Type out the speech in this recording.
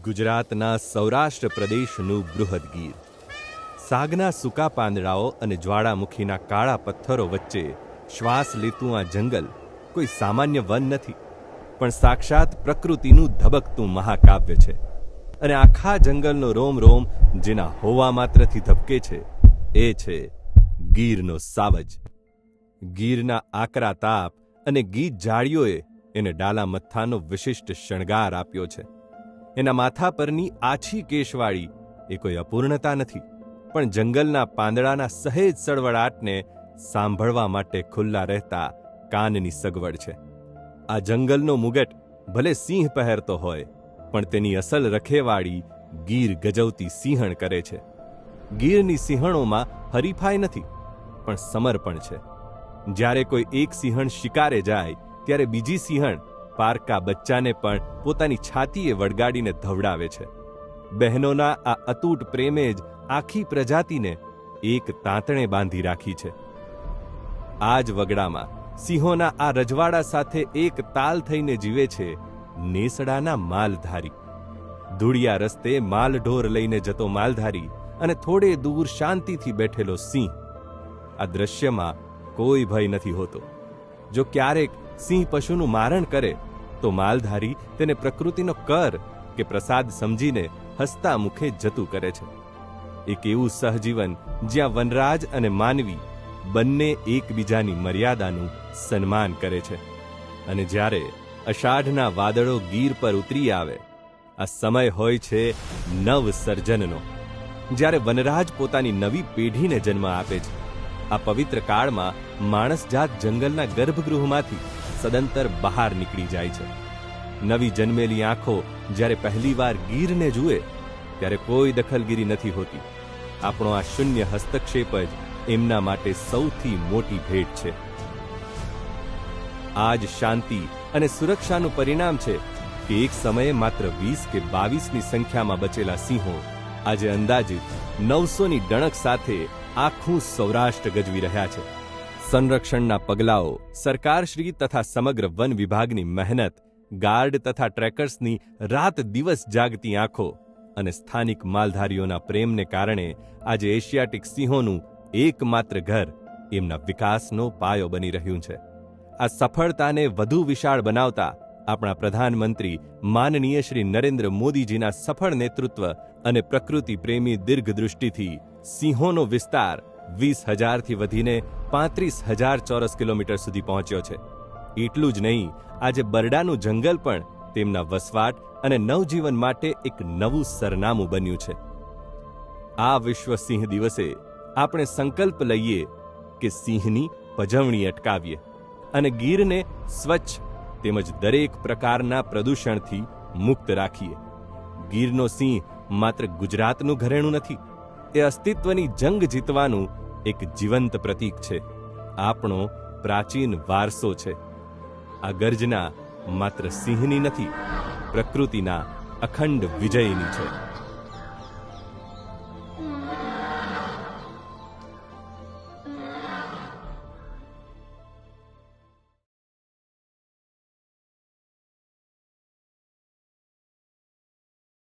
ગુજરાતના સૌરાષ્ટ્ર પ્રદેશનું બૃહદ ગીર. સાગના સૂકા પાંદડાઓ અને જ્વાળામુખીના કાળા પથ્થરો વચ્ચે શ્વાસ લેતું આ જંગલ કોઈ સામાન્ય વન નથી, પણ સાક્ષાત પ્રકૃતિનું ધબકતું મહાકાવ્ય છે. અને આખા જંગલનો રોમ રોમ જેના હોવા માત્રથી ધબકે છે એ છે ગીરનો સાવજ. ગીરના આકરા તાપ અને ગીચ ઝાડીઓએ એને ડાલા મથ્થાનો વિશિષ્ટ શણગાર આપ્યો છે. એના માથા પરની આછી કેશવાળી એ કોઈ અપૂર્ણતા નથી, પણ જંગલના પાંદડાના સહેજ સળવળાટને સાંભળવા માટે ખુલ્લા રહેતા કાનની સગવડ છે. આ જંગલનો મુગટ ભલે સિંહ પહેરતો હોય, પણ તેની અસલ રખેવાળી ગીર ગજવતી સિંહણ કરે છે. ગીરની સિંહણોમાં હરીફાઈ નથી, પણ સમર્પણ છે. જ્યારે કોઈ એક સિંહણ શિકારે જાય ત્યારે બીજી સિંહણ પારકા બચ્ચાને પણ પોતાની છાતીએ વળગાડીને ધવડાવે છે. બહેનોના આ અતૂટ પ્રેમે જ આખી પ્રજાતિને એક તાંતણે બાંધી રાખી છે. આ જ વગડામાં સિંહોના આ રજવાડા સાથે એક તાલ થઈને જીવે છે નેસડાના માલધારી. ધૂળિયા રસ્તે માલઢોર લઈને જતો માલધારી અને થોડે દૂર શાંતિથી બેઠેલો સિંહ. આ દ્રશ્યમાં કોઈ ભય નથી હોતો. જો ક્યારેક સિંહ પશુનું મારણ કરે તો માલધારી તેને પ્રકૃતિનો કર કે પ્રસાદ સમજીને હસતા મુખે જતું કરે છે. એક એવું સહજીવન જ્યાં વનરાજ અને માનવી બંને એકબીજાની મર્યાદાનું સન્માન કરે છે. અને જ્યારે અષાઢના વાદળો ગીર પર ઉતરી આવે, આ સમય હોય છે નવ સર્જનનો, જ્યારે વનરાજ પોતાની નવી પેઢીને જન્મ આપે છે. આ પવિત્ર કાળમાં માણસજાત જંગલના ગર્ભગૃહમાંથી સદંતર બહાર નીકળી જાય છે. નવી જન્મેલી આંખો જ્યારે પહેલીવાર ગીરને જુએ ત્યારે કોઈ દખલગીરી નથી હોતી. આપણો આ શૂન્ય હસ્તક્ષેપ જ એમના માટે સૌથી મોટી ભેટ છે. આ જ શાંતિ અને સુરક્ષાનું પરિણામ છે કે એક સમયે માત્ર 20 કે 22ની સંખ્યામાં બચેલા સિંહો આજે અંદાજિત 900ની ડણક સાથે આખું સૌરાષ્ટ્ર ગજવી રહ્યા છે. સંરક્ષણના પગલાઓ, સરકારશ્રી તથા સમગ્ર વન વિભાગની મહેનત, ગાર્ડ તથા ટ્રેકર્સની રાત દિવસ જાગતી આંખો અને સ્થાનિક માલધારીઓના પ્રેમને કારણે આજે એશિયાટિક સિંહોનું એકમાત્ર ઘર એમના વિકાસનો પાયો બની રહ્યું છે. આ સફળતાને વધુ વિશાળ બનાવતા આપણા પ્રધાનમંત્રી માનનીય શ્રી નરેન્દ્ર મોદીજીના સફળ નેતૃત્વ અને પ્રકૃતિ પ્રેમી દીર્ઘદૃષ્ટિથી સિંહોનો વિસ્તાર 20,000થી વધીને 35,000 ચોરસ કિલોમીટર સુધી પહોંચ્યો છે. એટલું જ નહીં, આજે બરડાનું જંગલ પણ તેમના વસવાટ અને નવજીવન માટે એક નવું સરનામું બન્યું છે. આ વિશ્વ સિંહ દિવસે આપણે સંકલ્પ લઈએ કે સિંહની પજવણી અટકાવીએ અને ગીરને સ્વચ્છ તેમજ દરેક પ્રકારના પ્રદૂષણથી મુક્ત રાખીએ. ગીરનો સિંહ માત્ર ગુજરાતનું ઘરેણું નથી, એ અસ્તિત્વની જંગ જીતવાનું એક જીવંત પ્રતીક છે. આપણો પ્રાચીન વારસો છે. આ ગર્જના માત્ર સિંહની નથી, પ્રકૃતિના અખંડ વિજયની છે.